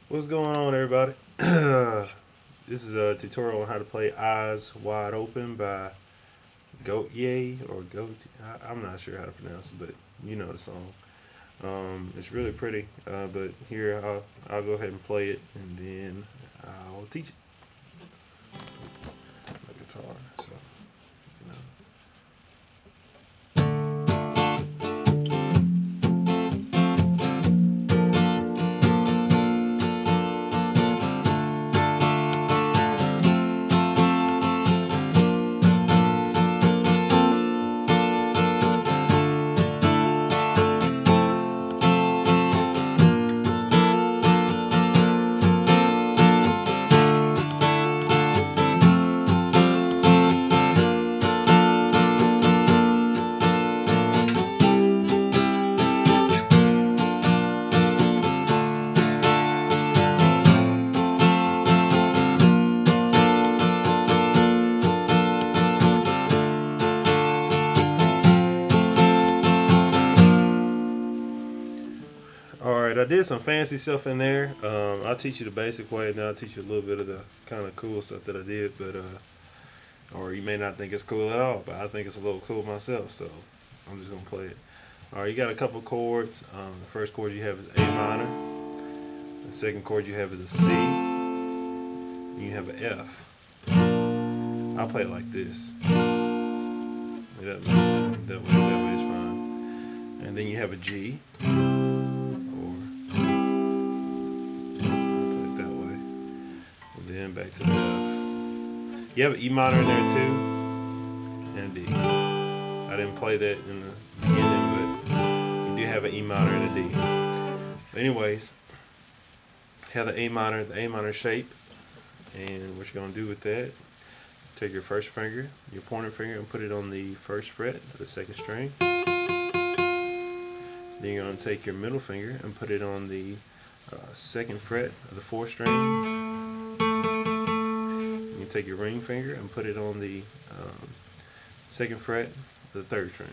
What's going on, everybody? This is a tutorial on how to play Eyes Wide Open by Gotye or Gotye. I'm not sure how to pronounce it, but you know the song. It's really pretty, but here I'll go ahead and play it, and then I'll teach it. The guitar, so you know. Alright, I did some fancy stuff in there. I'll teach you the basic way, and then I'll teach you a little bit of the kind of cool stuff that I did, but or you may not think it's cool at all, but I think it's a little cool myself, so I'm just gonna play it. Alright, you got a couple chords. The first chord you have is A minor. The second chord you have is a C. And you have an F. I'll play it like this. That way is fine. And then you have a G. Then back to the F. You have an E minor in there too, and a D. I didn't play that in the beginning, but you do have an E minor and a D. But anyways, have the A minor shape, and what you're gonna do with that? Take your first finger, your pointer finger, and put it on the first fret of the second string. Then you're gonna take your middle finger and put it on the second fret of the fourth string. You take your ring finger and put it on the second fret of the third string.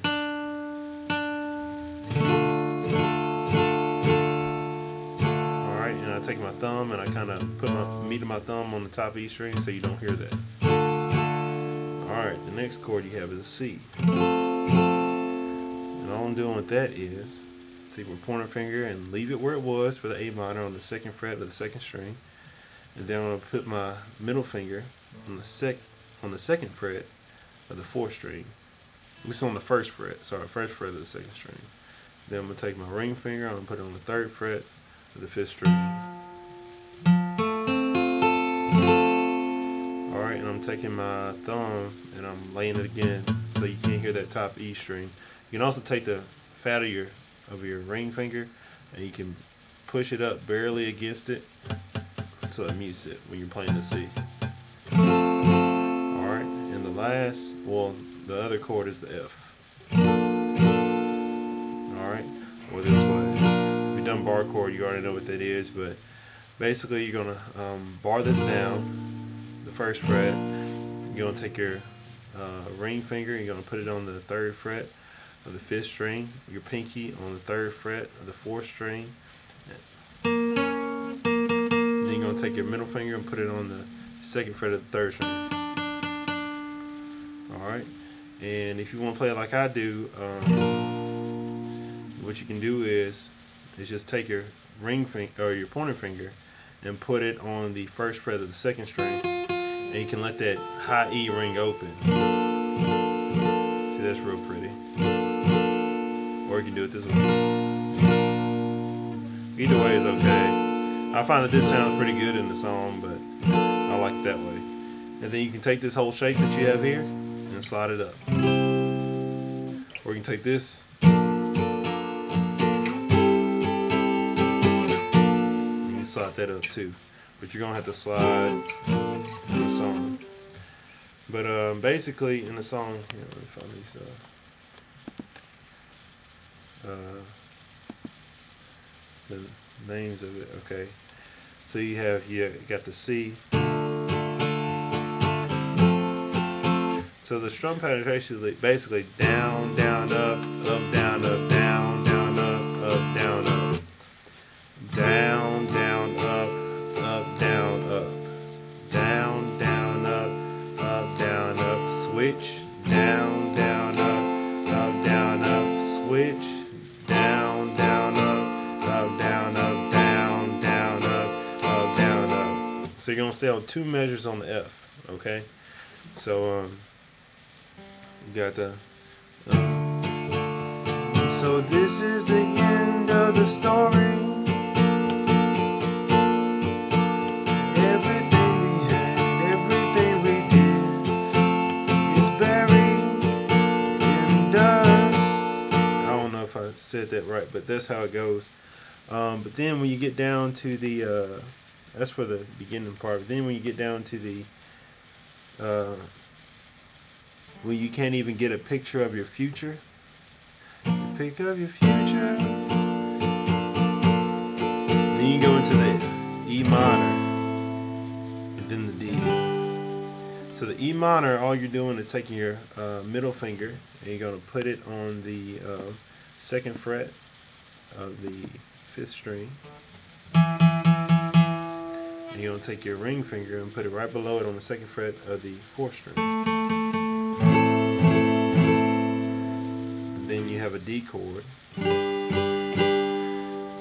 Alright, and I take my thumb and I kind of put my meat of my thumb on the top of each string so you don't hear that. Alright, the next chord you have is a C. And all I'm doing with that is take my pointer finger and leave it where it was for the A minor on the second fret of the second string. And then I'm going to put my middle finger on the second fret of the fourth string. This is on the first fret, sorry, first fret of the second string. Then I'm going to take my ring finger, I'm going to put it on the third fret of the fifth string. Alright, and I'm taking my thumb and I'm laying it again so you can't hear that top E string. You can also take the fat of your ring finger and you can push it up barely against it so it mutes it when you're playing the C. Alright, and the other chord is the F. Alright, or this way. If you've done bar chord, you already know what that is, but basically you're going to bar this down, the first fret. You're going to take your ring finger, you're going to put it on the third fret of the fifth string, your pinky on the third fret of the fourth string. Then you're going to take your middle finger and put it on the second fret of the third string. Alright, and if you want to play it like I do, what you can do is just take your ring finger or your pointer finger and put it on the first fret of the second string, and you can let that high E ring open. See, that's real pretty. Or you can do it this way. Either way is okay. I find that this sounds pretty good in the song, but I like it that way. And then you can take this whole shape that you have here and slide it up. Or you can take this and you can slide that up too. But you're going to have to slide in the song. But basically in the song, let me find these the names of it. Okay, so you got the C. So the strum pattern is basically down, down, up, down, up, down, down, up, down, up, down, down, up, So you're gonna stay on 2 measures on the F. Okay. So you got the. So this is the end of the story. Everything we had, everything we did is buried in dust. I don't know if I said that right, but that's how it goes. But then when you get down to the, that's for the beginning part. But then when you get down to the, when you can't even get a picture of your future. Pick up your future. Then you go into the E minor and then the D. So the E minor, all you're doing is taking your middle finger and you're going to put it on the 2nd fret of the 5th string. And you're going to take your ring finger and put it right below it on the 2nd fret of the 4th string. Then you have a D chord,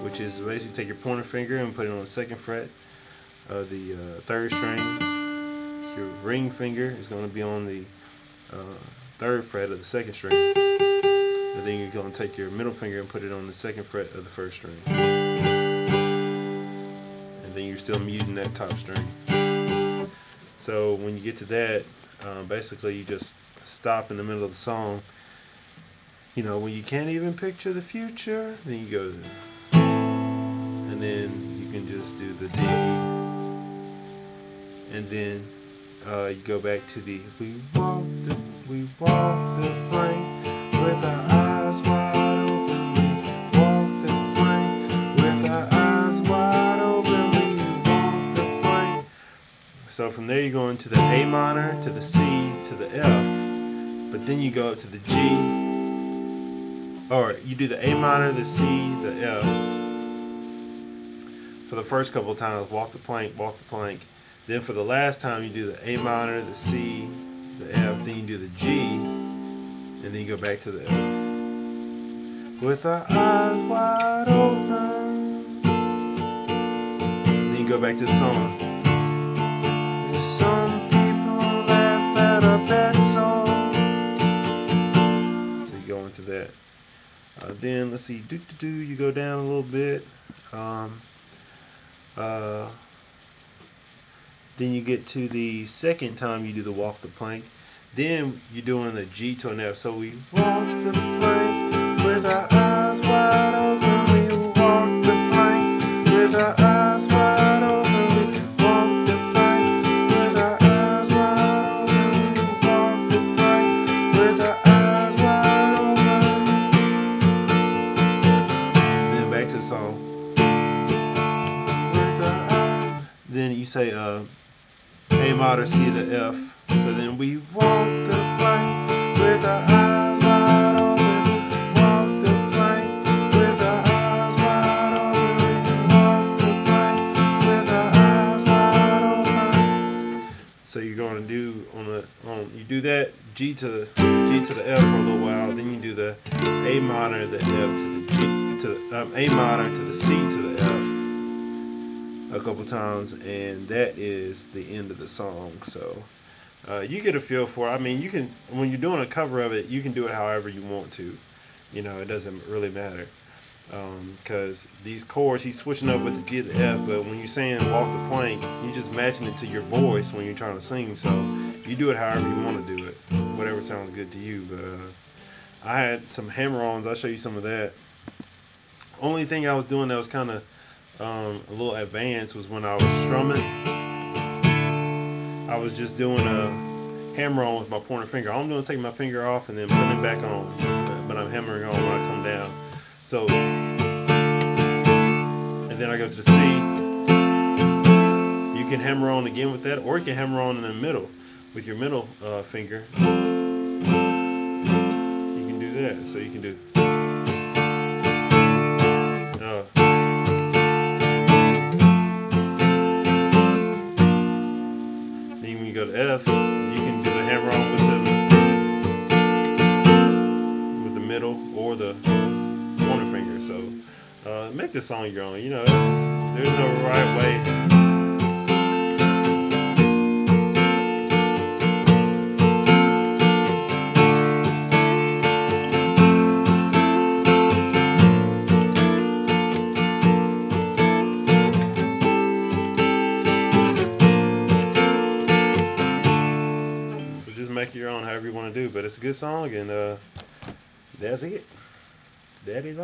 which is basically take your pointer finger and put it on the 2nd fret of the 3rd string. Your ring finger is going to be on the 3rd fret of the 2nd string. And then you're going to take your middle finger and put it on the 2nd fret of the 1st string. And then you're still muting that top string. So when you get to that, basically you just stop in the middle of the song. You know, when you can't even picture the future, then you go, and then you can just do the D, and then you go back to the we walk the plank with our eyes wide open. We walk the plank with our eyes wide open. We walk the plank. So from there you go into the A minor to the C to the F, but then you go up to the G. Or you do the A minor, the C, the F. For the first couple of times, walk the plank, walk the plank. Then for the last time, you do the A minor, the C, the F. Then you do the G, and then you go back to the F. With our eyes wide open. Then you go back to the song. Some people laugh at a bad song. So you go into that. Then let's see, you go down a little bit. Then you get to the second time you do the walk the plank. Then you're doing the G to an F. So we walk the plank with our eyes wide open. We walk the plank with our eyes wide open. We walk the plank with our eyes wide open. We walk the plank with our eyes wide open. Then back to the song. Then you say A minor, C to F. So then we walk the plank with our eyes wide open. Walk the plank with our eyes wide open. Walk the plank with our eyes wide open. So you're going to do you do that G to the F for a little while. Then you do the A minor, the F to the G to A minor to the C to the F a couple times, and that is the end of the song. So you get a feel for it. I mean, you can, when you're doing a cover of it, you can do it however you want to. You know, it doesn't really matter, because these chords, he's switching up with the G to the F, but when you're saying walk the plank, you're just matching it to your voice when you're trying to sing. So you do it however you want to do it, whatever sounds good to you. But I had some hammer-ons. I'll show you some of that. Only thing I was doing that was kind of a little advanced was when I was strumming. I was just doing a hammer-on with my pointer finger. All I'm doing is taking my finger off and then putting it back on, but I'm hammering on when I come down. So, and then I go to the C. You can hammer on again with that, or you can hammer on in the middle with your middle finger. You can do that. So you can do. Then when you go to F, you can do the hammer on with the middle or the pointer finger. So make this song your own. You know, there's no right way. do. But it's a good song, and that's it. That is all.